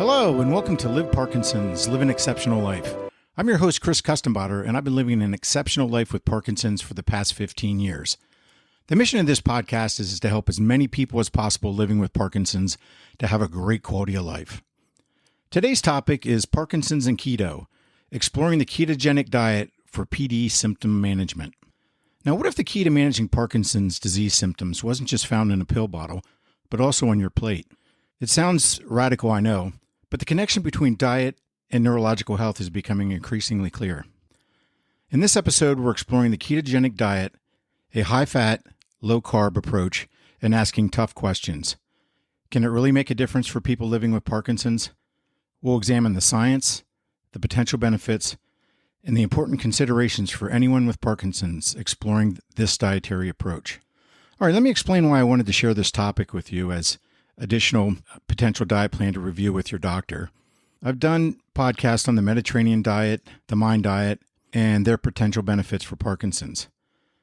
Hello, and welcome to Live Parkinson's, Live an Exceptional Life. I'm your host, Chris Custenbotter, and I've been living an exceptional life with Parkinson's for the past 15 years. The mission of this podcast is to help as many people as possible living with Parkinson's to have a great quality of life. Today's topic is Parkinson's and Keto, exploring the ketogenic diet for PD symptom management. Now, what if the key to managing Parkinson's disease symptoms wasn't just found in a pill bottle, but also on your plate? It sounds radical, I know, but the connection between diet and neurological health is becoming increasingly clear. In this episode, we're exploring the ketogenic diet, a high-fat, low-carb approach, and asking tough questions. Can it really make a difference for people living with Parkinson's? We'll examine the science, the potential benefits, and the important considerations for anyone with Parkinson's exploring this dietary approach. All right, let me explain why I wanted to share this topic with you as additional potential diet plan to review with your doctor. I've done podcasts on the Mediterranean diet, the Mind diet, and their potential benefits for Parkinson's.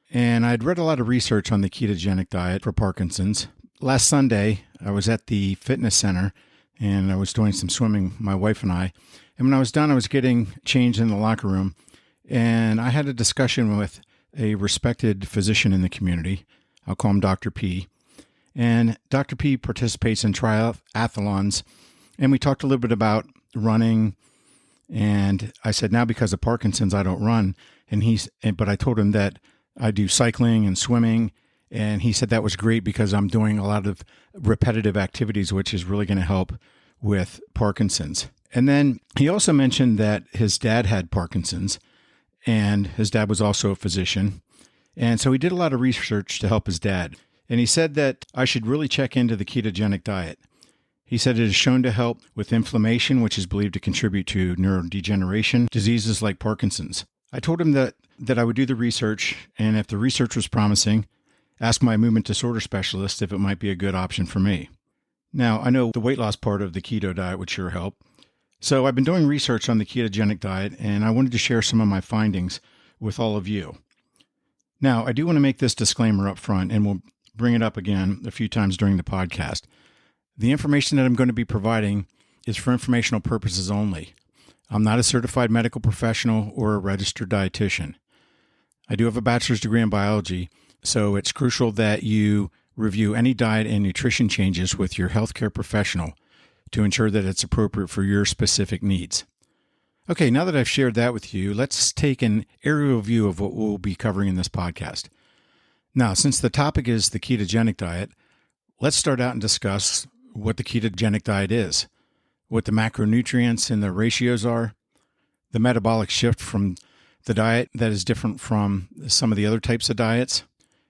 And I'd read a lot of research on the ketogenic diet for Parkinson's. Last Sunday, I was at the fitness center and I was doing some swimming, my wife and I. And when I was done, I was getting changed in the locker room. And I had a discussion with a respected physician in the community. I'll call him Dr. P. And Dr. P participates in triathlons, and we talked a little bit about running, and I said, now because of Parkinson's, I don't run, but I told him that I do cycling and swimming, and he said that was great because I'm doing a lot of repetitive activities, which is really going to help with Parkinson's. And then he also mentioned that his dad had Parkinson's, and his dad was also a physician, and so he did a lot of research to help his dad. And he said that I should really check into the ketogenic diet. He said it is shown to help with inflammation, which is believed to contribute to neurodegeneration, diseases like Parkinson's. I told him that I would do the research, and if the research was promising, ask my movement disorder specialist if it might be a good option for me. Now, I know the weight loss part of the keto diet would sure help. So I've been doing research on the ketogenic diet, and I wanted to share some of my findings with all of you. Now, I do want to make this disclaimer up front, and we'll bring it up again a few times during the podcast. The information that I'm going to be providing is for informational purposes only. I'm not a certified medical professional or a registered dietitian. I do have a bachelor's degree in biology, so it's crucial that you review any diet and nutrition changes with your healthcare professional to ensure that it's appropriate for your specific needs. Okay, now that I've shared that with you, let's take an aerial view of what we'll be covering in this podcast. Now, since the topic is the ketogenic diet, let's start out and discuss what the ketogenic diet is, what the macronutrients and the ratios are, the metabolic shift from the diet that is different from some of the other types of diets,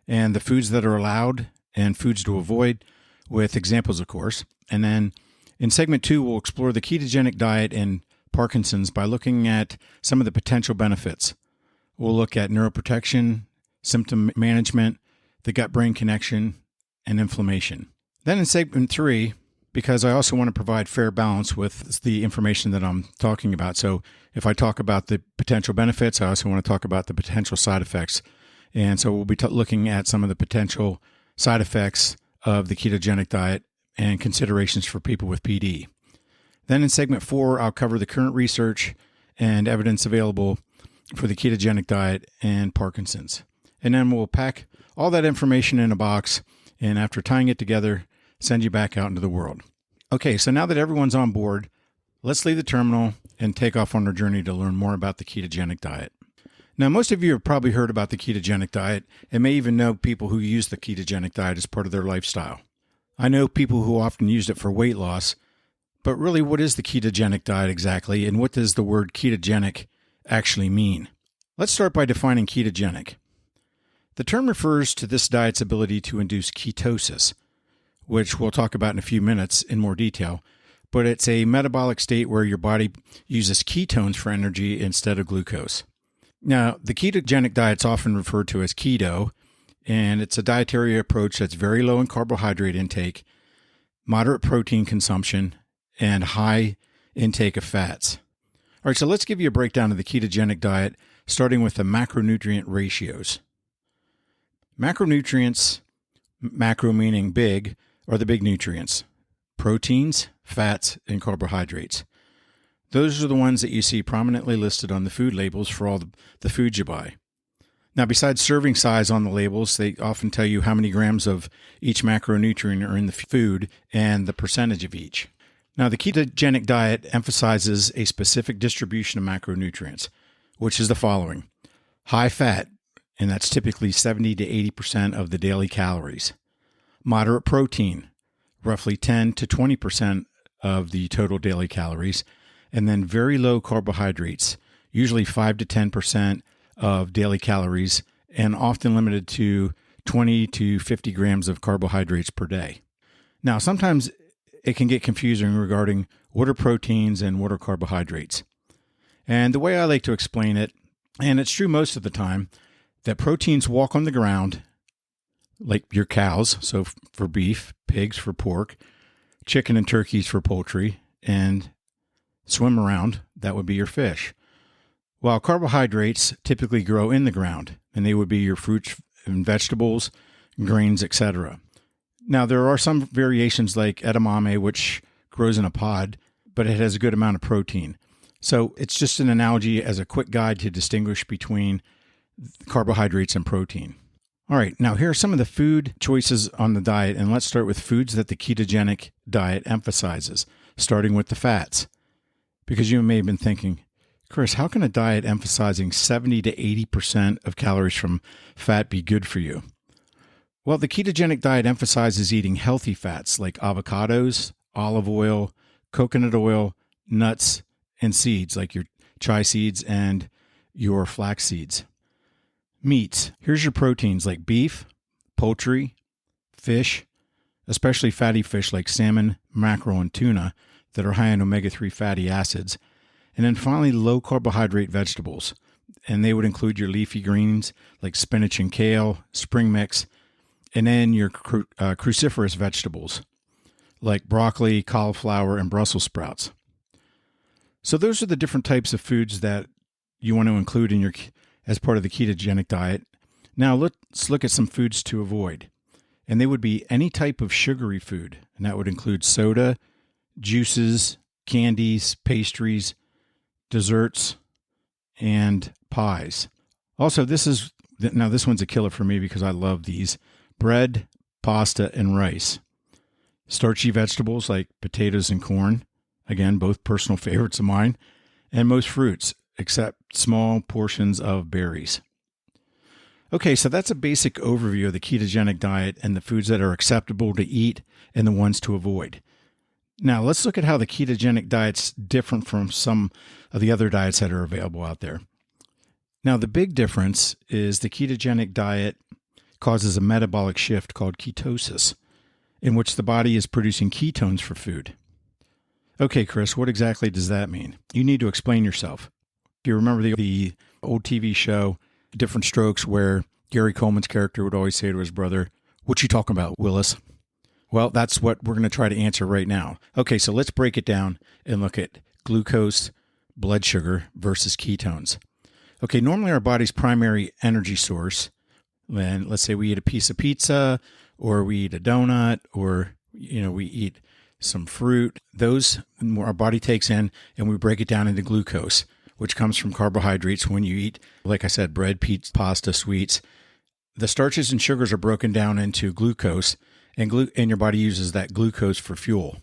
and the foods that are allowed and foods to avoid, with examples, of course. And then in segment 2, we'll explore the ketogenic diet and Parkinson's by looking at some of the potential benefits. We'll look at neuroprotection, symptom management, the gut-brain connection, and inflammation. Then in segment 3, because I also want to provide fair balance with the information that I'm talking about. So if I talk about the potential benefits, I also want to talk about the potential side effects. And so we'll be looking at some of the potential side effects of the ketogenic diet and considerations for people with PD. Then in segment 4, I'll cover the current research and evidence available for the ketogenic diet and Parkinson's. And then we'll pack all that information in a box, and after tying it together, send you back out into the world. Okay, so now that everyone's on board, let's leave the terminal and take off on our journey to learn more about the ketogenic diet. Now, most of you have probably heard about the ketogenic diet and may even know people who use the ketogenic diet as part of their lifestyle. I know people who often used it for weight loss, but really, what is the ketogenic diet exactly, and what does the word ketogenic actually mean? Let's start by defining ketogenic. The term refers to this diet's ability to induce ketosis, which we'll talk about in a few minutes in more detail, but it's a metabolic state where your body uses ketones for energy instead of glucose. Now, the ketogenic diet is often referred to as keto, and it's a dietary approach that's very low in carbohydrate intake, moderate protein consumption, and high intake of fats. All right, so let's give you a breakdown of the ketogenic diet, starting with the macronutrient ratios. Macronutrients, macro meaning big, are the big nutrients. proteins, fats, and carbohydrates. Those are the ones that you see prominently listed on the food labels for all the foods you buy. Now, besides serving size on the labels, they often tell you how many grams of each macronutrient are in the food and the percentage of each. Now, the ketogenic diet emphasizes a specific distribution of macronutrients, which is the following: high fat, and that's typically 70 to 80% of the daily calories; moderate protein, roughly 10 to 20% of the total daily calories; and then very low carbohydrates, usually 5 to 10% of daily calories, and often limited to 20 to 50 grams of carbohydrates per day. Now, sometimes it can get confusing regarding what are proteins and what are carbohydrates. And the way I like to explain it, and it's true most of the time, that proteins walk on the ground, like your cows, so for beef, pigs for pork, chicken and turkeys for poultry, and swim around, that would be your fish. While carbohydrates typically grow in the ground, and they would be your fruits and vegetables, grains, etc. Now, there are some variations like edamame, which grows in a pod, but it has a good amount of protein. So it's just an analogy as a quick guide to distinguish between carbohydrates and protein. All right, now here are some of the food choices on the diet, and let's start with foods that the ketogenic diet emphasizes, starting with the fats. Because you may have been thinking, Chris, how can a diet emphasizing 70 to 80% of calories from fat be good for you? Well, the ketogenic diet emphasizes eating healthy fats like avocados, olive oil, coconut oil, nuts, and seeds like your chia seeds and your flax seeds. Meats. Here's your proteins like beef, poultry, fish, especially fatty fish like salmon, mackerel, and tuna that are high in omega-3 fatty acids. And then finally, low carbohydrate vegetables. And they would include your leafy greens like spinach and kale, spring mix, and then your cruciferous vegetables like broccoli, cauliflower, and Brussels sprouts. So those are the different types of foods that you want to include in as part of the ketogenic diet. Now let's look at some foods to avoid. And they would be any type of sugary food, and that would include soda, juices, candies, pastries, desserts, and pies. Also, this one's a killer for me because I love these: bread, pasta, and rice. Starchy vegetables like potatoes and corn, again, both personal favorites of mine, and most fruits, except small portions of berries. Okay, so that's a basic overview of the ketogenic diet and the foods that are acceptable to eat and the ones to avoid. Now, let's look at how the ketogenic diet's different from some of the other diets that are available out there. Now, the big difference is the ketogenic diet causes a metabolic shift called ketosis, in which the body is producing ketones for food. Okay, Chris, what exactly does that mean? You need to explain yourself. Do you remember the old TV show, Different Strokes, where Gary Coleman's character would always say to his brother, "What you talking about, Willis?" Well, that's what we're going to try to answer right now. Okay, so let's break it down and look at glucose, blood sugar versus ketones. Okay, normally our body's primary energy source, when let's say we eat a piece of pizza or we eat a donut or we eat some fruit, those our body takes in and we break it down into glucose, which comes from carbohydrates when you eat, like I said, bread, pizza, pasta, sweets. The starches and sugars are broken down into glucose, and your body uses that glucose for fuel.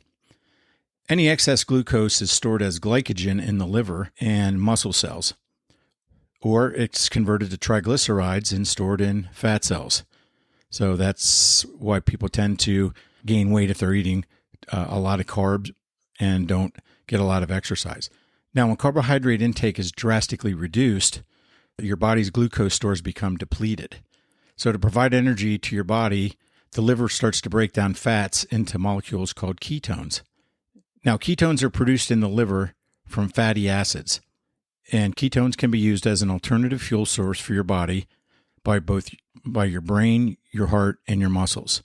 Any excess glucose is stored as glycogen in the liver and muscle cells, or it's converted to triglycerides and stored in fat cells. So that's why people tend to gain weight if they're eating a lot of carbs and don't get a lot of exercise. Now, when carbohydrate intake is drastically reduced, your body's glucose stores become depleted. So to provide energy to your body, the liver starts to break down fats into molecules called ketones. Now, ketones are produced in the liver from fatty acids, and ketones can be used as an alternative fuel source for your body by your brain, your heart, and your muscles.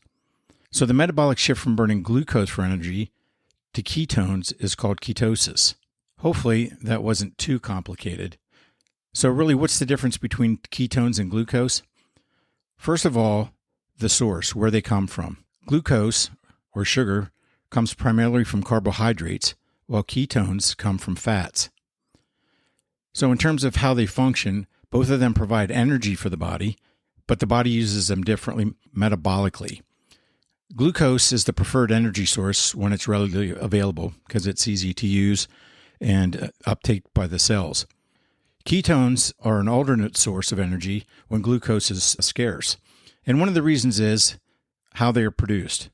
So the metabolic shift from burning glucose for energy to ketones is called ketosis. Hopefully that wasn't too complicated. So really, what's the difference between ketones and glucose? First of all, the source, where they come from. Glucose, or sugar, comes primarily from carbohydrates, while ketones come from fats. So in terms of how they function, both of them provide energy for the body, but the body uses them differently metabolically. Glucose is the preferred energy source when it's readily available because it's easy to use and uptake by the cells. Ketones are an alternate source of energy when glucose is scarce. And one of the reasons is how they are produced.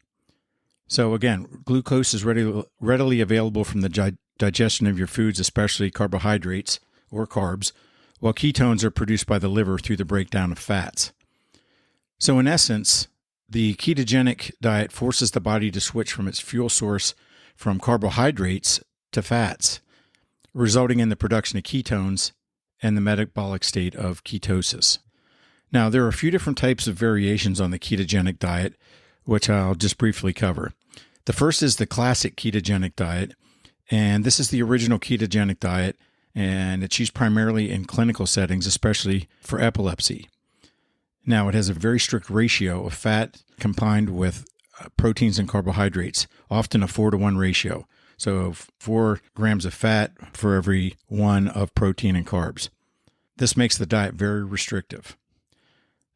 So again, glucose is readily available from the digestion of your foods, especially carbohydrates or carbs, while ketones are produced by the liver through the breakdown of fats. So in essence, the ketogenic diet forces the body to switch from its fuel source from carbohydrates to fats, resulting in the production of ketones and the metabolic state of ketosis. Now, there are a few different types of variations on the ketogenic diet, which I'll just briefly cover. The first is the classic ketogenic diet, and this is the original ketogenic diet, and it's used primarily in clinical settings, especially for epilepsy. Now, it has a very strict ratio of fat combined with proteins and carbohydrates, often a 4-to-1 ratio. So 4 grams of fat for every 1 of protein and carbs. This makes the diet very restrictive.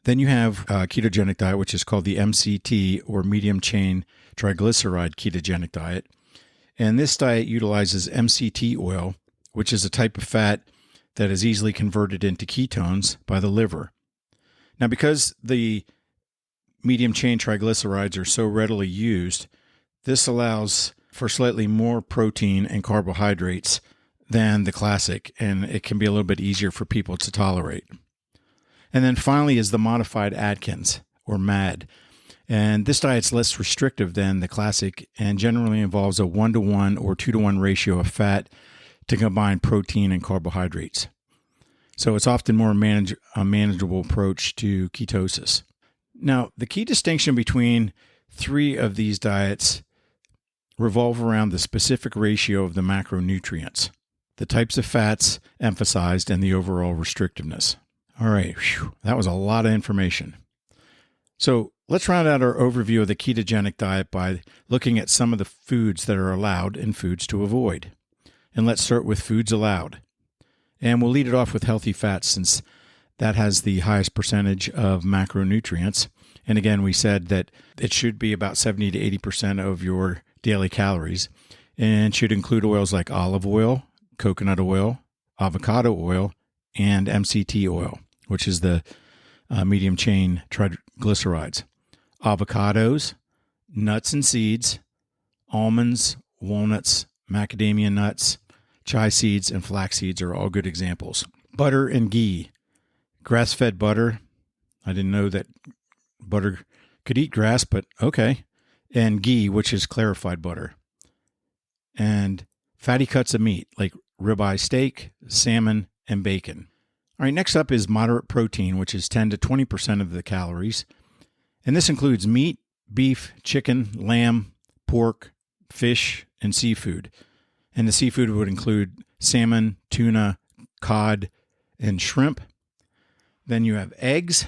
Then you have a ketogenic diet, which is called the MCT, or medium chain triglyceride ketogenic diet. And this diet utilizes MCT oil, which is a type of fat that is easily converted into ketones by the liver. Now, because the medium chain triglycerides are so readily used, this allows for slightly more protein and carbohydrates than the classic, and it can be a little bit easier for people to tolerate. And then finally is the modified Atkins, or MAD. And this diet's less restrictive than the classic and generally involves a 1-to-1 or 2-to-1 ratio of fat to combine protein and carbohydrates. So it's often more a manageable approach to ketosis. Now, the key distinction between 3 of these diets revolve around the specific ratio of the macronutrients, the types of fats emphasized, and the overall restrictiveness. All right, that was a lot of information. So let's round out our overview of the ketogenic diet by looking at some of the foods that are allowed and foods to avoid. And let's start with foods allowed. And we'll lead it off with healthy fats since that has the highest percentage of macronutrients. And again, we said that it should be about 70 to 80% of your daily calories and should include oils like olive oil, coconut oil, avocado oil, and MCT oil, which is the medium chain triglycerides. Avocados, nuts and seeds, almonds, walnuts, macadamia nuts, chia seeds, and flax seeds are all good examples. Butter and ghee. Grass-fed butter. I didn't know that butter could eat grass, but okay. And ghee, which is clarified butter. And fatty cuts of meat, like ribeye steak, salmon, and bacon. All right, next up is moderate protein, which is 10 to 20% of the calories. And this includes meat, beef, chicken, lamb, pork, fish, and seafood. And the seafood would include salmon, tuna, cod, and shrimp. Then you have eggs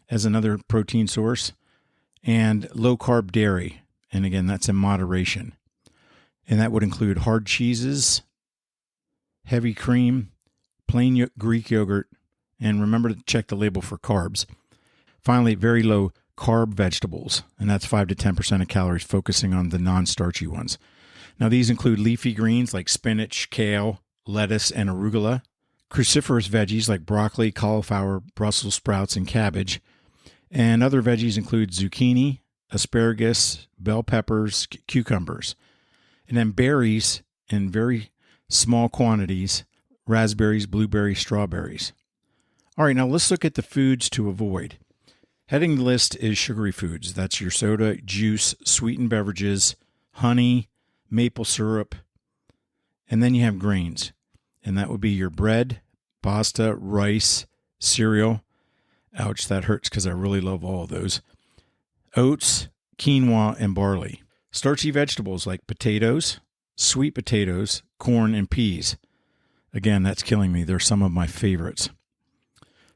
as another protein source, and low-carb dairy. And again, that's in moderation. And that would include hard cheeses, heavy cream, plain Greek yogurt, and remember to check the label for carbs. Finally, very low carb vegetables, and that's 5 to 10% of calories, focusing on the non-starchy ones. Now, these include leafy greens like spinach, kale, lettuce, and arugula, cruciferous veggies like broccoli, cauliflower, Brussels sprouts, and cabbage, and other veggies include zucchini, asparagus, bell peppers, cucumbers, and then berries in very small quantities, raspberries, blueberries, strawberries. All right, now let's look at the foods to avoid. Heading the list is sugary foods. That's your soda, juice, sweetened beverages, honey, maple syrup, and then you have grains. And that would be your bread, pasta, rice, cereal. Ouch, that hurts because I really love all of those. Oats, quinoa, and barley. Starchy vegetables like potatoes, sweet potatoes, corn, and peas. Again, that's killing me. They're some of my favorites.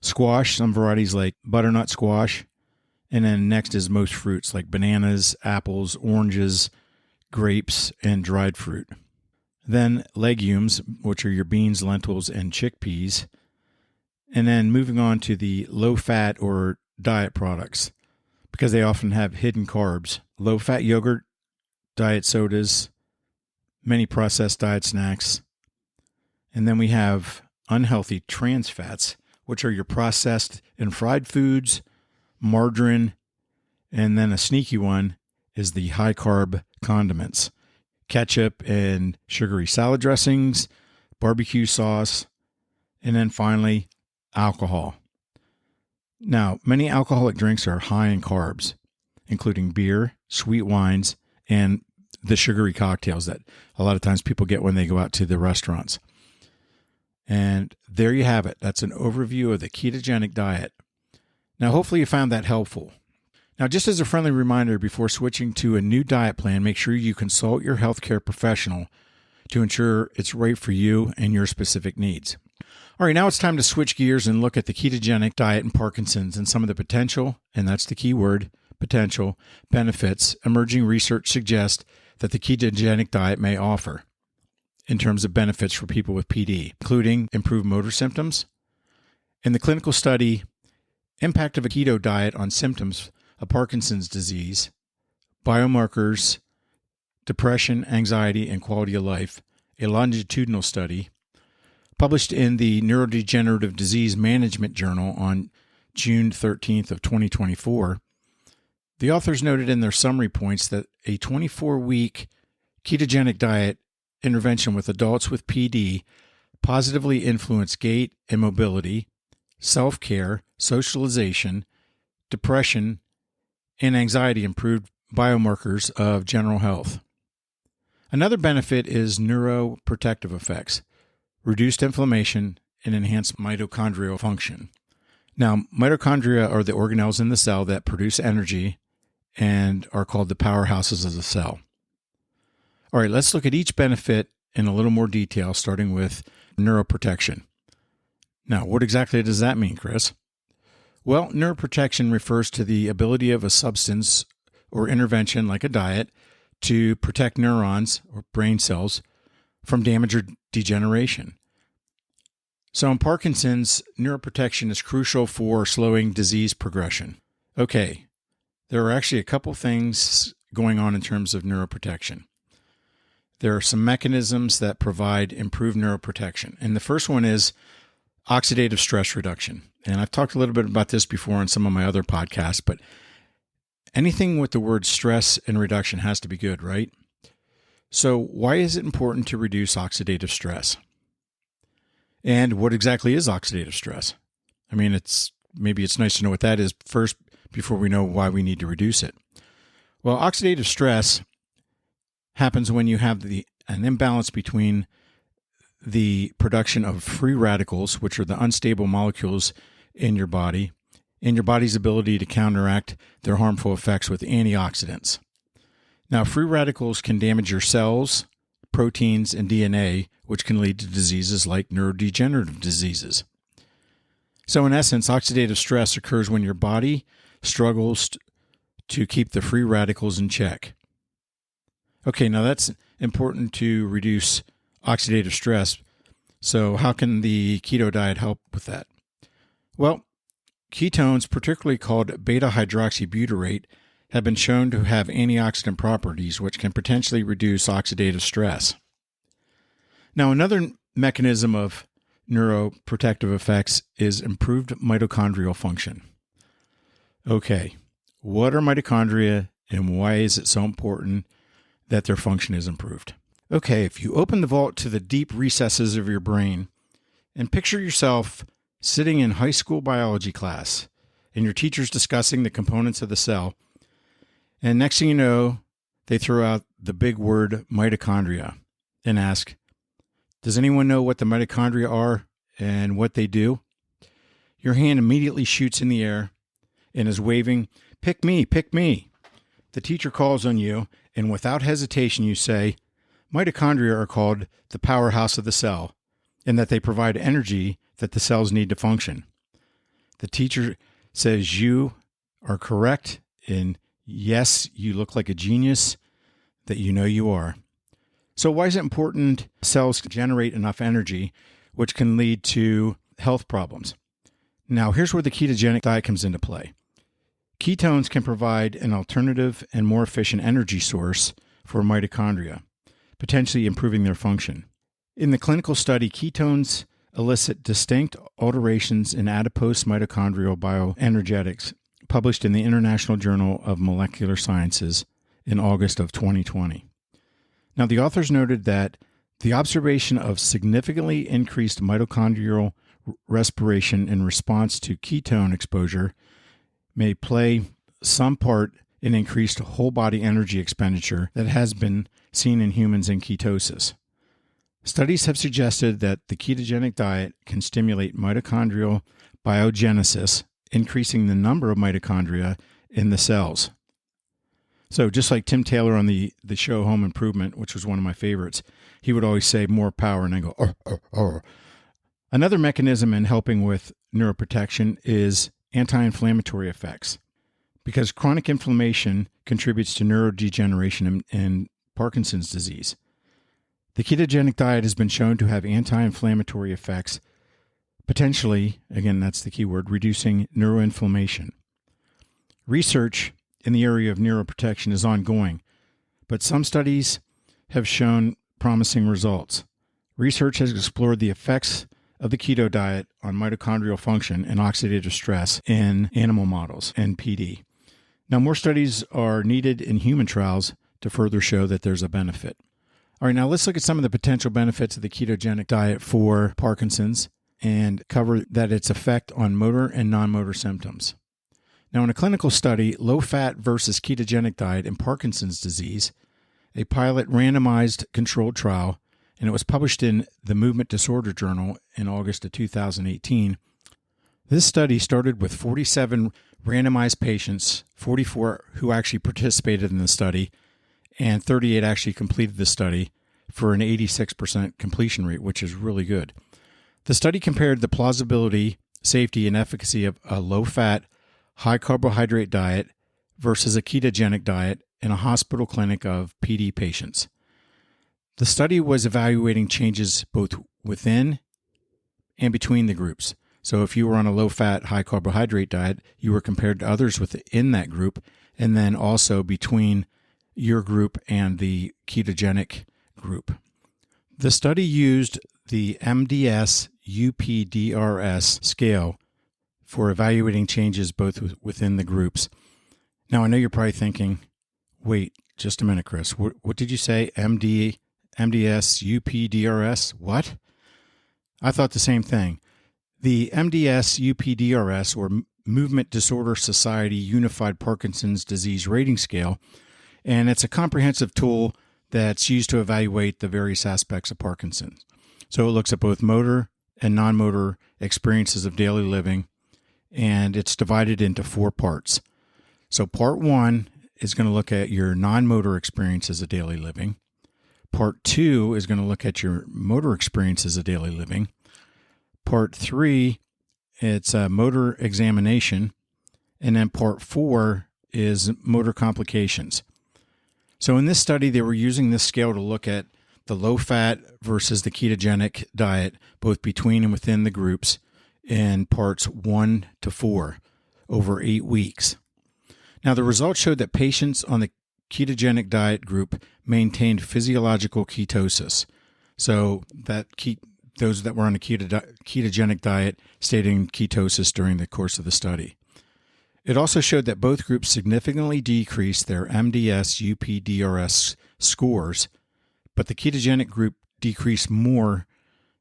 Squash, some varieties like butternut squash. And then next is most fruits like bananas, apples, oranges, grapes, and dried fruit. Then legumes, which are your beans, lentils, and chickpeas. And then moving on to the low-fat or diet products, because they often have hidden carbs. Low-fat yogurt, diet sodas, many processed diet snacks. And then we have unhealthy trans fats, which are your processed and fried foods, margarine, and then a sneaky one is the high-carb condiments, ketchup and sugary salad dressings, barbecue sauce, and then finally, alcohol. Now, many alcoholic drinks are high in carbs, including beer, sweet wines, and the sugary cocktails that a lot of times people get when they go out to the restaurants. And there you have it. That's an overview of the ketogenic diet. Now, hopefully you found that helpful. Now, just as a friendly reminder, before switching to a new diet plan, make sure you consult your healthcare professional to ensure it's right for you and your specific needs. All right, now it's time to switch gears and look at the ketogenic diet and Parkinson's and some of the potential, and that's the key word, potential, benefits emerging research suggests that the ketogenic diet may offer in terms of benefits for people with PD, including improved motor symptoms. In the clinical study, Impact of a Keto Diet on Symptoms of Parkinson's Disease, Biomarkers, Depression, Anxiety, and Quality of Life, a longitudinal study, published in the Neurodegenerative Disease Management Journal on June 13th of 2024, the authors noted in their summary points that a 24-week ketogenic diet intervention with adults with PD positively influenced gait and mobility, self-care, socialization, depression, and anxiety improved biomarkers of general health. Another benefit is neuroprotective effects, reduced inflammation, and enhanced mitochondrial function. Now, mitochondria are the organelles in the cell that produce energy and are called the powerhouses of the cell. All right, let's look at each benefit in a little more detail, starting with neuroprotection. Now, what exactly does that mean, Chris? Well, neuroprotection refers to the ability of a substance or intervention like a diet to protect neurons or brain cells from damage or degeneration. So in Parkinson's, neuroprotection is crucial for slowing disease progression. Okay, there are actually a couple things going on in terms of neuroprotection. There are some mechanisms that provide improved neuroprotection. And the first one is oxidative stress reduction. And I've talked a little bit about this before on some of my other podcasts, but anything with the word stress and reduction has to be good, right? So why is it important to reduce oxidative stress? And what exactly is oxidative stress? I mean, maybe it's nice to know what that is first before we know why we need to reduce it. Well, oxidative stress happens when you have an imbalance between the production of free radicals, which are the unstable molecules in your body, and your body's ability to counteract their harmful effects with antioxidants. Now, free radicals can damage your cells, proteins, and DNA, which can lead to diseases like neurodegenerative diseases. So in essence, oxidative stress occurs when your body struggles to keep the free radicals in check. Okay, now that's important to reduce oxidative stress. So how can the keto diet help with that? Well, ketones, particularly called beta-hydroxybutyrate, have been shown to have antioxidant properties which can potentially reduce oxidative stress. Now, another mechanism of neuroprotective effects is improved mitochondrial function. Okay, what are mitochondria and why is it so important that their function is improved? Okay, if you open the vault to the deep recesses of your brain and picture yourself sitting in high school biology class and your teacher's discussing the components of the cell, and next thing you know, they throw out the big word mitochondria and ask, does anyone know what the mitochondria are and what they do? Your hand immediately shoots in the air and is waving, pick me, pick me. The teacher calls on you, and without hesitation you say, mitochondria are called the powerhouse of the cell, and that they provide energy that the cells need to function. The teacher says you are correct, and yes, you look like a genius. that you know you are. So why is it important cells generate enough energy, which can lead to health problems? Now, here's where the ketogenic diet comes into play. Ketones can provide an alternative and more efficient energy source for mitochondria, potentially improving their function. In the clinical study, ketones elicit distinct alterations in adipose mitochondrial bioenergetics, published in the International Journal of Molecular Sciences in August of 2020. Now, the authors noted that the observation of significantly increased mitochondrial respiration in response to ketone exposure may play some part in increased whole body energy expenditure that has been seen in humans in ketosis. Studies have suggested that the ketogenic diet can stimulate mitochondrial biogenesis, increasing the number of mitochondria in the cells. So just like Tim Taylor on the show Home Improvement, which was one of my favorites, he would always say more power and then go, "Arr, arr, arr." Another mechanism in helping with neuroprotection is anti-inflammatory effects, because chronic inflammation contributes to neurodegeneration and Parkinson's disease. The ketogenic diet has been shown to have anti-inflammatory effects, potentially, again, that's the key word, reducing neuroinflammation. Research in the area of neuroprotection is ongoing, but some studies have shown promising results. Research has explored the effects of the keto diet on mitochondrial function and oxidative stress in animal models and PD. Now, more studies are needed in human trials to further show that there's a benefit. All right, now let's look at some of the potential benefits of the ketogenic diet for Parkinson's and cover that its effect on motor and non-motor symptoms. Now, in a clinical study, low-fat versus ketogenic diet in Parkinson's disease, a pilot randomized controlled trial, and it was published in the Movement Disorder Journal in August of 2018. This study started with 47 randomized patients, 44 who actually participated in the study, and 38 actually completed the study for an 86% completion rate, which is really good. The study compared the plausibility, safety, and efficacy of a low-fat, high-carbohydrate diet versus a ketogenic diet in a hospital clinic of PD patients. The study was evaluating changes both within and between the groups. So if you were on a low-fat, high-carbohydrate diet, you were compared to others within that group, and then also between your group and the ketogenic group. The study used the MDS-UPDRS scale for evaluating changes both within the groups. Now, I know you're probably thinking, wait, just a minute, Chris. What did you say? MDS-UPDRS? What? I thought the same thing. The MDS-UPDRS, or Movement Disorder Society Unified Parkinson's Disease Rating Scale, and it's a comprehensive tool that's used to evaluate the various aspects of Parkinson's. So it looks at both motor and non-motor experiences of daily living, and it's divided into 4 parts. So part 1 is going to look at your non-motor experiences of daily living. Part 2 is going to look at your motor experiences of daily living. Part 3, it's a motor examination. And then part 4 is motor complications. So in this study, they were using this scale to look at the low-fat versus the ketogenic diet, both between and within the groups, in parts 1 to 4 over 8 weeks. Now, the results showed that patients on the ketogenic diet group maintained physiological ketosis. So that those that were on a ketogenic diet stayed in ketosis during the course of the study. It also showed that both groups significantly decreased their MDS-UPDRS scores, but the ketogenic group decreased more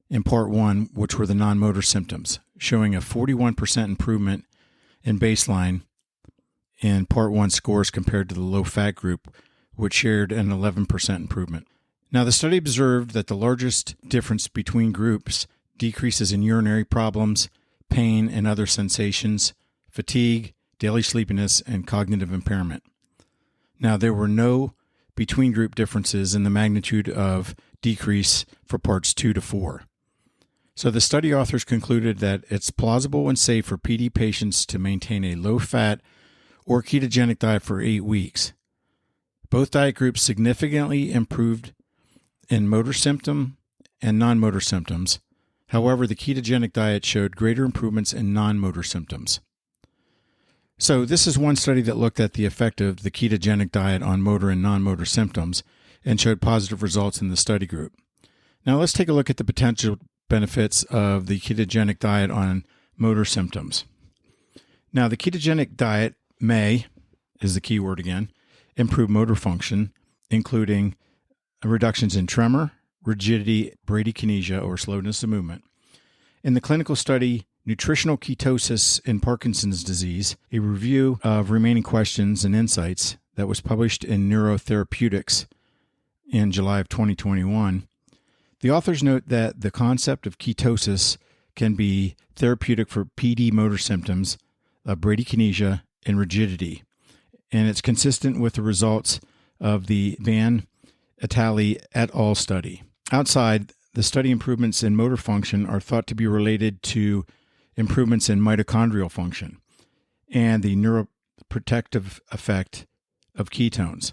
in part 1, which were the non-motor symptoms, showing a 41% improvement in baseline in part 1 scores compared to the low-fat group, which shared an 11% improvement. Now, the study observed that the largest difference between groups decreases in urinary problems, pain and other sensations, fatigue, daily sleepiness, and cognitive impairment. Now, there were no between-group differences in the magnitude of decrease for parts 2 to 4. So the study authors concluded that it's plausible and safe for PD patients to maintain a low-fat or ketogenic diet for 8 weeks. Both diet groups significantly improved in motor symptom and non-motor symptoms. However, the ketogenic diet showed greater improvements in non-motor symptoms. So this is one study that looked at the effect of the ketogenic diet on motor and non-motor symptoms and showed positive results in the study group. Now let's take a look at the potential benefits of the ketogenic diet on motor symptoms. Now the ketogenic diet may, is the key word again, improve motor function, including reductions in tremor, rigidity, bradykinesia, or slowness of movement. In the clinical study, Nutritional Ketosis in Parkinson's Disease, a review of remaining questions and insights that was published in Neurotherapeutics in July of 2021, the authors note that the concept of ketosis can be therapeutic for PD motor symptoms of bradykinesia and rigidity, and it's consistent with the results of the Van Itali et al. Study. Outside, the study improvements in motor function are thought to be related to improvements in mitochondrial function and the neuroprotective effect of ketones.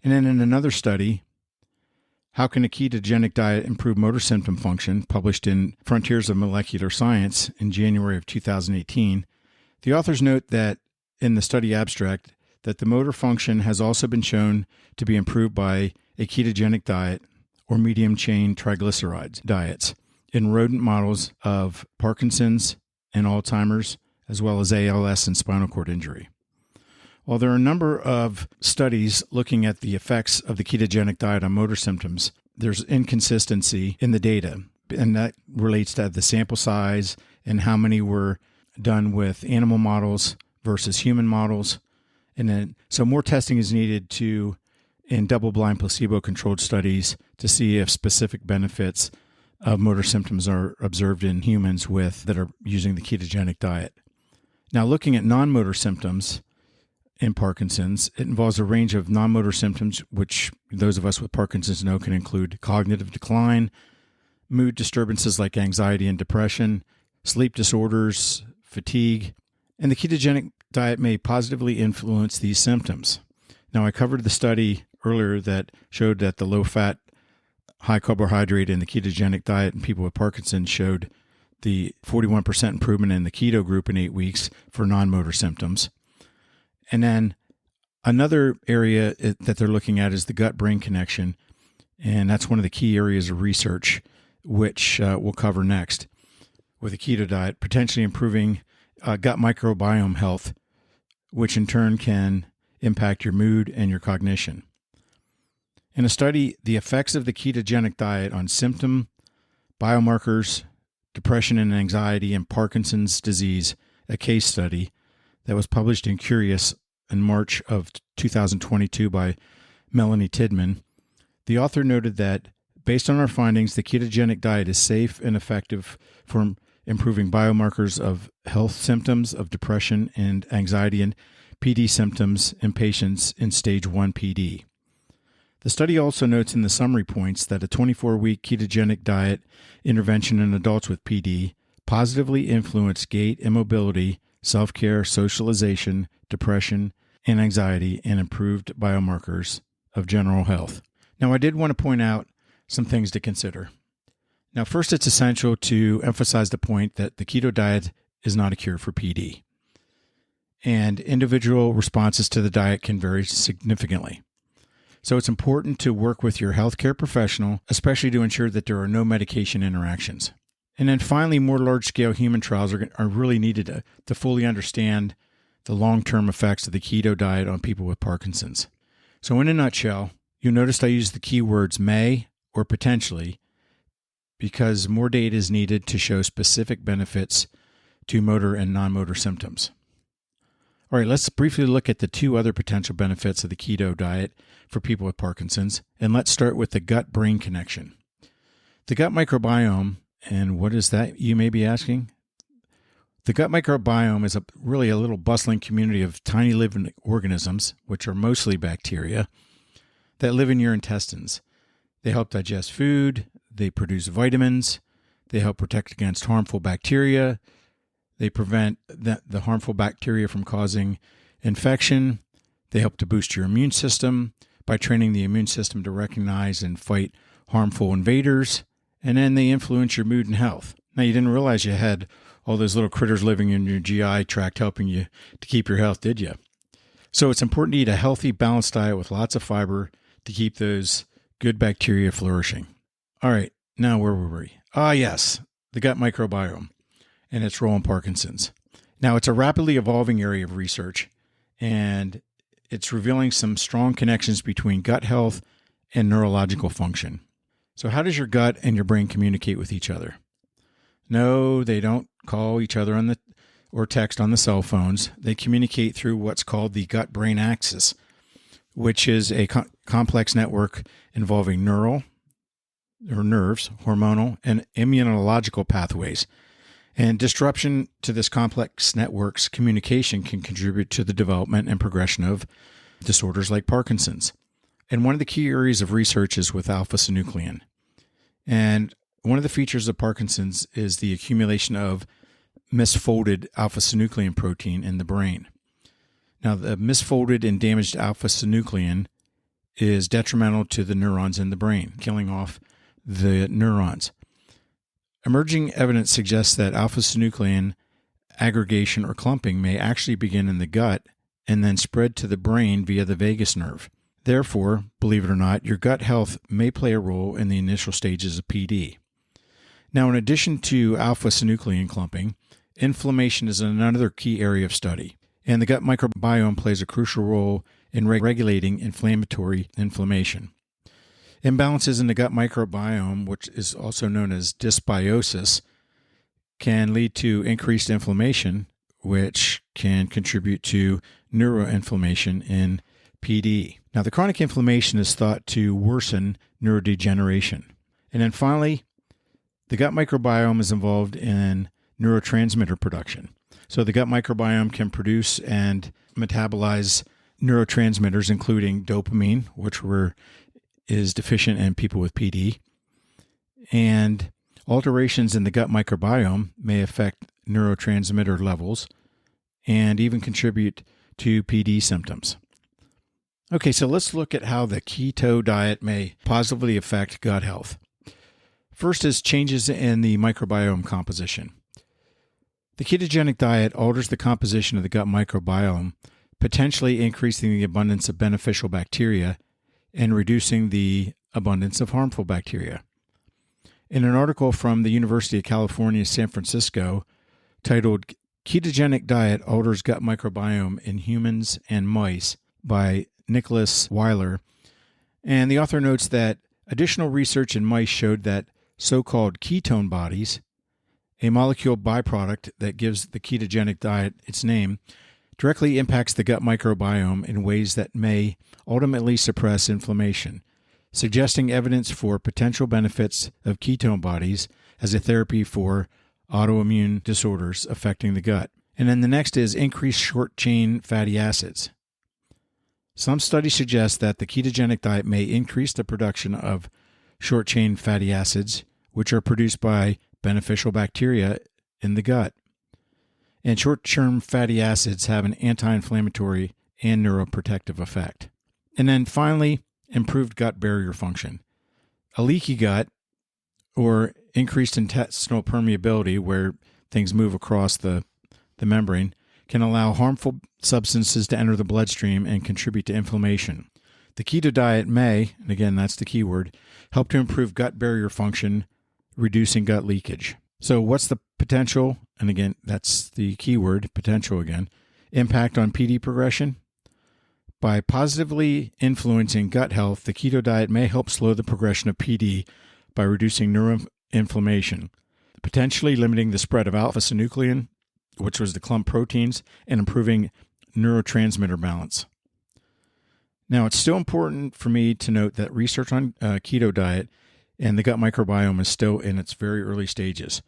And then in another study, How Can a Ketogenic Diet Improve Motor Symptom Function, published in Frontiers of Molecular Science in January of 2018, the authors note that in the study abstract that the motor function has also been shown to be improved by a ketogenic diet or medium-chain triglycerides diets in rodent models of Parkinson's and Alzheimer's, as well as ALS and spinal cord injury. While there are a number of studies looking at the effects of the ketogenic diet on motor symptoms, there's inconsistency in the data, and that relates to the sample size and how many were done with animal models versus human models. And then, so more testing is needed in double-blind placebo-controlled studies to see if specific benefits of motor symptoms are observed in humans that are using the ketogenic diet. Now, looking at non-motor symptoms in Parkinson's, it involves a range of non-motor symptoms, which those of us with Parkinson's know can include cognitive decline, mood disturbances like anxiety and depression, sleep disorders, fatigue, and the ketogenic diet may positively influence these symptoms. Now, I covered the study earlier that showed that the low-fat, high-carbohydrate in the ketogenic diet in people with Parkinson's showed the 41% improvement in the keto group in 8 weeks for non-motor symptoms. And then another area that they're looking at is the gut-brain connection, and that's one of the key areas of research, which we'll cover next with a keto diet, potentially improving gut microbiome health, which in turn can impact your mood and your cognition. In a study, the effects of the ketogenic diet on symptom, biomarkers, depression and anxiety, and Parkinson's disease, a case study that was published in Curious in March of 2022 by Melanie Tidman, the author noted that based on our findings, the ketogenic diet is safe and effective for improving biomarkers of health symptoms of depression and anxiety and PD symptoms in patients in stage 1 PD. The study also notes in the summary points that a 24-week ketogenic diet intervention in adults with PD positively influenced gait, immobility, self-care, socialization, depression, and anxiety, and improved biomarkers of general health. Now, I did want to point out some things to consider. Now, first, it's essential to emphasize the point that the keto diet is not a cure for PD, and individual responses to the diet can vary significantly. So it's important to work with your healthcare professional, especially to ensure that there are no medication interactions. And then finally, more large-scale human trials are really needed to fully understand the long-term effects of the keto diet on people with Parkinson's. So in a nutshell, you'll notice I use the keywords may or potentially because more data is needed to show specific benefits to motor and non-motor symptoms. All right, let's briefly look at the two other potential benefits of the keto diet for people with Parkinson's, and let's start with the gut-brain connection. The gut microbiome, and what is that, you may be asking? The gut microbiome is really a little bustling community of tiny living organisms, which are mostly bacteria, that live in your intestines. They help digest food, they produce vitamins, they help protect against harmful bacteria, they prevent the harmful bacteria from causing infection, they help to boost your immune system, by training the immune system to recognize and fight harmful invaders, and then they influence your mood and health. Now, you didn't realize you had all those little critters living in your GI tract helping you to keep your health, did you? So it's important to eat a healthy, balanced diet with lots of fiber to keep those good bacteria flourishing. All right, now where were we? Yes, the gut microbiome and its role in Parkinson's. Now, it's a rapidly evolving area of research, and it's revealing some strong connections between gut health and neurological function. So how does your gut and your brain communicate with each other? No, they don't call each other or text on the cell phones. They communicate through what's called the gut-brain axis, which is a complex network involving nerves, hormonal, and immunological pathways. And disruption to this complex network's communication can contribute to the development and progression of disorders like Parkinson's. And one of the key areas of research is with alpha-synuclein. And one of the features of Parkinson's is the accumulation of misfolded alpha-synuclein protein in the brain. Now, the misfolded and damaged alpha-synuclein is detrimental to the neurons in the brain, killing off the neurons. Emerging evidence suggests that alpha-synuclein aggregation or clumping may actually begin in the gut and then spread to the brain via the vagus nerve. Therefore, believe it or not, your gut health may play a role in the initial stages of PD. Now, in addition to alpha-synuclein clumping, inflammation is another key area of study, and the gut microbiome plays a crucial role in regulating inflammatory inflammation. Imbalances in the gut microbiome, which is also known as dysbiosis, can lead to increased inflammation, which can contribute to neuroinflammation in PD. Now, the chronic inflammation is thought to worsen neurodegeneration. And then finally, the gut microbiome is involved in neurotransmitter production. So the gut microbiome can produce and metabolize neurotransmitters, including dopamine, which is deficient in people with PD. And alterations in the gut microbiome may affect neurotransmitter levels and even contribute to PD symptoms. Okay, so let's look at how the keto diet may positively affect gut health. First is changes in the microbiome composition. The ketogenic diet alters the composition of the gut microbiome, potentially increasing the abundance of beneficial bacteria and reducing the abundance of harmful bacteria. In an article from the University of California, San Francisco, titled Ketogenic Diet Alters Gut Microbiome in Humans and Mice by Nicholas Weiler, and the author notes that additional research in mice showed that so-called ketone bodies, a molecule byproduct that gives the ketogenic diet its name, directly impacts the gut microbiome in ways that may ultimately suppress inflammation, suggesting evidence for potential benefits of ketone bodies as a therapy for autoimmune disorders affecting the gut. And then the next is increased short-chain fatty acids. Some studies suggest that the ketogenic diet may increase the production of short-chain fatty acids, which are produced by beneficial bacteria in the gut. And short-chain fatty acids have an anti-inflammatory and neuroprotective effect. And then finally, improved gut barrier function. A leaky gut, or increased intestinal permeability, where things move across the membrane, can allow harmful substances to enter the bloodstream and contribute to inflammation. The keto diet may, and again that's the key word, help to improve gut barrier function, reducing gut leakage. So what's the potential, and again that's the key word, potential again, impact on PD progression? By positively influencing gut health, the keto diet may help slow the progression of PD by reducing neuroinflammation, potentially limiting the spread of alpha-synuclein, which was the clump proteins, and improving neurotransmitter balance. Now, it's still important for me to note that research on keto diet and the gut microbiome is still in its very early stages.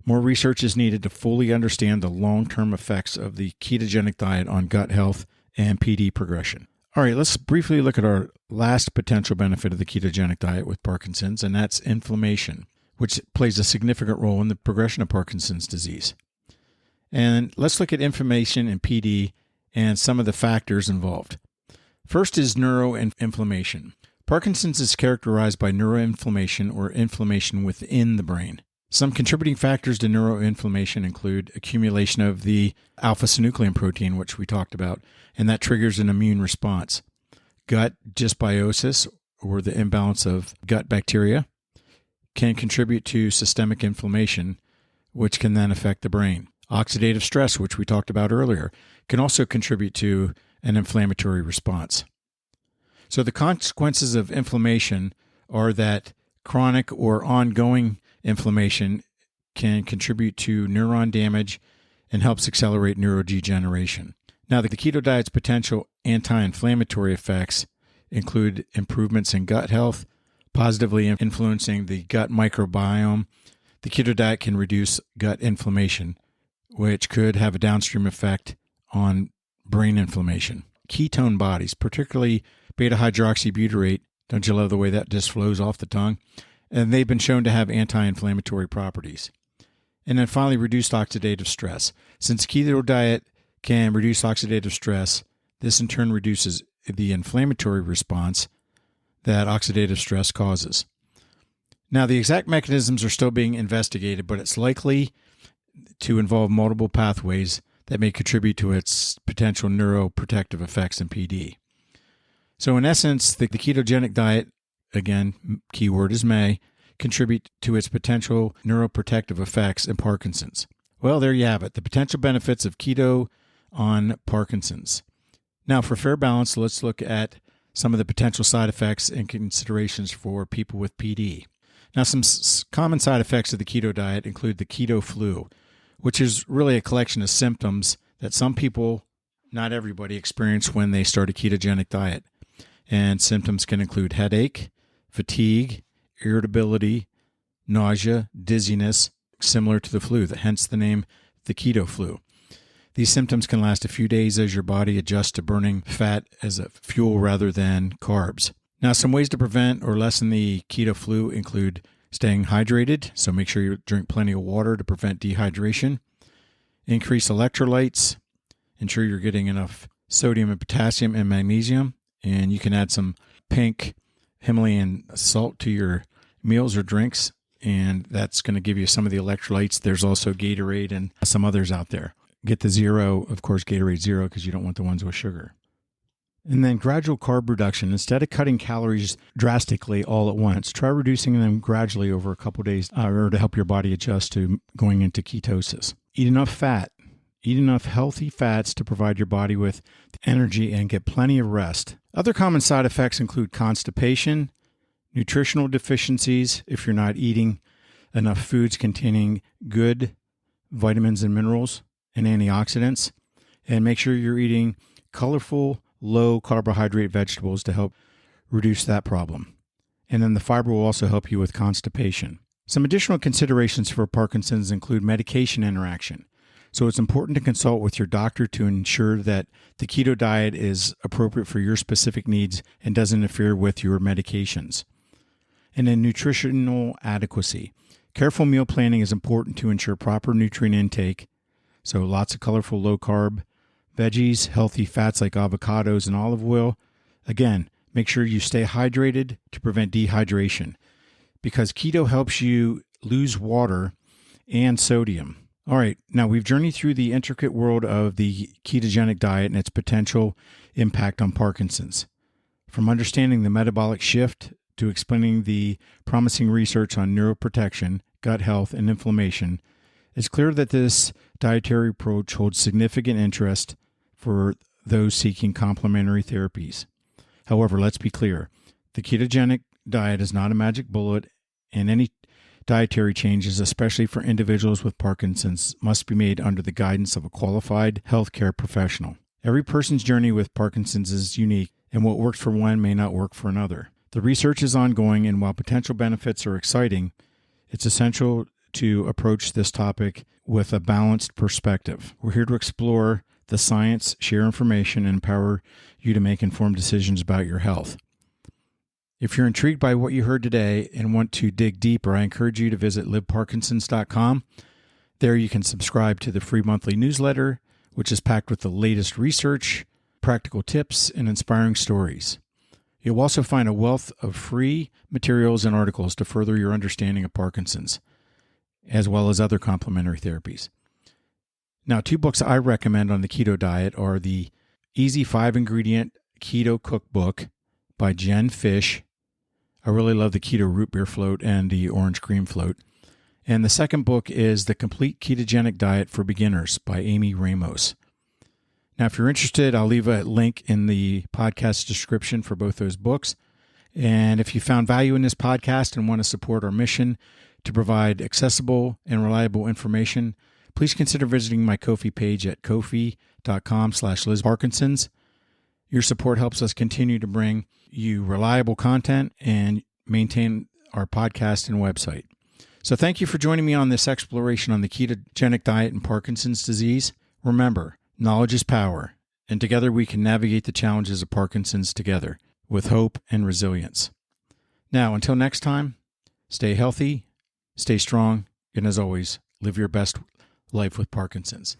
More research is needed to fully understand the long-term effects of the ketogenic diet on gut health and PD progression. All right, let's briefly look at our last potential benefit of the ketogenic diet with Parkinson's, and that's inflammation, which plays a significant role in the progression of Parkinson's disease. And let's look at inflammation and PD and some of the factors involved. First is neuroinflammation. Parkinson's is characterized by neuroinflammation or inflammation within the brain. Some contributing factors to neuroinflammation include accumulation of the alpha-synuclein protein, which we talked about, and that triggers an immune response. Gut dysbiosis, or the imbalance of gut bacteria, can contribute to systemic inflammation, which can then affect the brain. Oxidative stress, which we talked about earlier, can also contribute to an inflammatory response. So the consequences of inflammation are that chronic or ongoing inflammation can contribute to neuron damage and helps accelerate neurodegeneration. Now, the keto diet's potential anti-inflammatory effects include improvements in gut health, positively influencing the gut microbiome. The keto diet can reduce gut inflammation, which could have a downstream effect on brain inflammation. Ketone bodies, particularly beta-hydroxybutyrate, don't you love the way that just flows off the tongue? And they've been shown to have anti-inflammatory properties. And then finally, reduced oxidative stress. Since keto diet can reduce oxidative stress, this in turn reduces the inflammatory response that oxidative stress causes. Now, the exact mechanisms are still being investigated, but it's likely to involve multiple pathways that may contribute to its potential neuroprotective effects in PD. So in essence, the ketogenic diet, again, keyword is may, contribute to its potential neuroprotective effects in Parkinson's. Well, there you have it, the potential benefits of keto on Parkinson's. Now, for fair balance, let's look at some of the potential side effects and considerations for people with PD. Now, some common side effects of the keto diet include the keto flu, which is really a collection of symptoms that some people, not everybody, experience when they start a ketogenic diet. And symptoms can include headache, fatigue, irritability, nausea, dizziness, similar to the flu, hence the name the keto flu. These symptoms can last a few days as your body adjusts to burning fat as a fuel rather than carbs. Now, some ways to prevent or lessen the keto flu include staying hydrated, so make sure you drink plenty of water to prevent dehydration. Increase electrolytes, ensure you're getting enough sodium and potassium and magnesium, and you can add some pink Himalayan salt to your meals or drinks, and that's going to give you some of the electrolytes. There's also Gatorade and some others out there. Get the zero, of course, Gatorade Zero, because you don't want the ones with sugar. And then gradual carb reduction. Instead of cutting calories drastically all at once, try reducing them gradually over a couple of days or to help your body adjust to going into ketosis. Eat enough fat. Eat enough healthy fats to provide your body with energy and get plenty of rest. Other common side effects include constipation, nutritional deficiencies if you're not eating enough foods containing good vitamins and minerals and antioxidants, and make sure you're eating colorful, low-carbohydrate vegetables to help reduce that problem. And then the fiber will also help you with constipation. Some additional considerations for Parkinson's include medication interaction. So it's important to consult with your doctor to ensure that the keto diet is appropriate for your specific needs and doesn't interfere with your medications. And then nutritional adequacy. Careful meal planning is important to ensure proper nutrient intake. So lots of colorful low-carb veggies, healthy fats like avocados and olive oil. Again, make sure you stay hydrated to prevent dehydration because keto helps you lose water and sodium. All right, now we've journeyed through the intricate world of the ketogenic diet and its potential impact on Parkinson's. From understanding the metabolic shift to explaining the promising research on neuroprotection, gut health, and inflammation, it's clear that this dietary approach holds significant interest for those seeking complementary therapies. However, let's be clear, the ketogenic diet is not a magic bullet, and any dietary changes, especially for individuals with Parkinson's, must be made under the guidance of a qualified healthcare professional. Every person's journey with Parkinson's is unique, and what works for one may not work for another. The research is ongoing, and while potential benefits are exciting, it's essential to approach this topic with a balanced perspective. We're here to explore the science, share information, and empower you to make informed decisions about your health. If you're intrigued by what you heard today and want to dig deeper, I encourage you to visit liveparkinsons.com. There you can subscribe to the free monthly newsletter, which is packed with the latest research, practical tips and inspiring stories. You'll also find a wealth of free materials and articles to further your understanding of Parkinson's, as well as other complementary therapies. Now, 2 books I recommend on the keto diet are the Easy 5-Ingredient Keto Cookbook by Jen Fish. I really love the Keto Root Beer Float and the Orange Cream Float. And the second book is The Complete Ketogenic Diet for Beginners by Amy Ramos. Now, if you're interested, I'll leave a link in the podcast description for both those books. And if you found value in this podcast and want to support our mission to provide accessible and reliable information, please consider visiting my Ko-fi page at kofi.com/LizParkinsons. Your support helps us continue to bring you reliable content and maintain our podcast and website. So thank you for joining me on this exploration on the ketogenic diet and Parkinson's disease. Remember, knowledge is power, and together we can navigate the challenges of Parkinson's together with hope and resilience. Now, until next time, stay healthy, stay strong, and as always, live your best life with Parkinson's.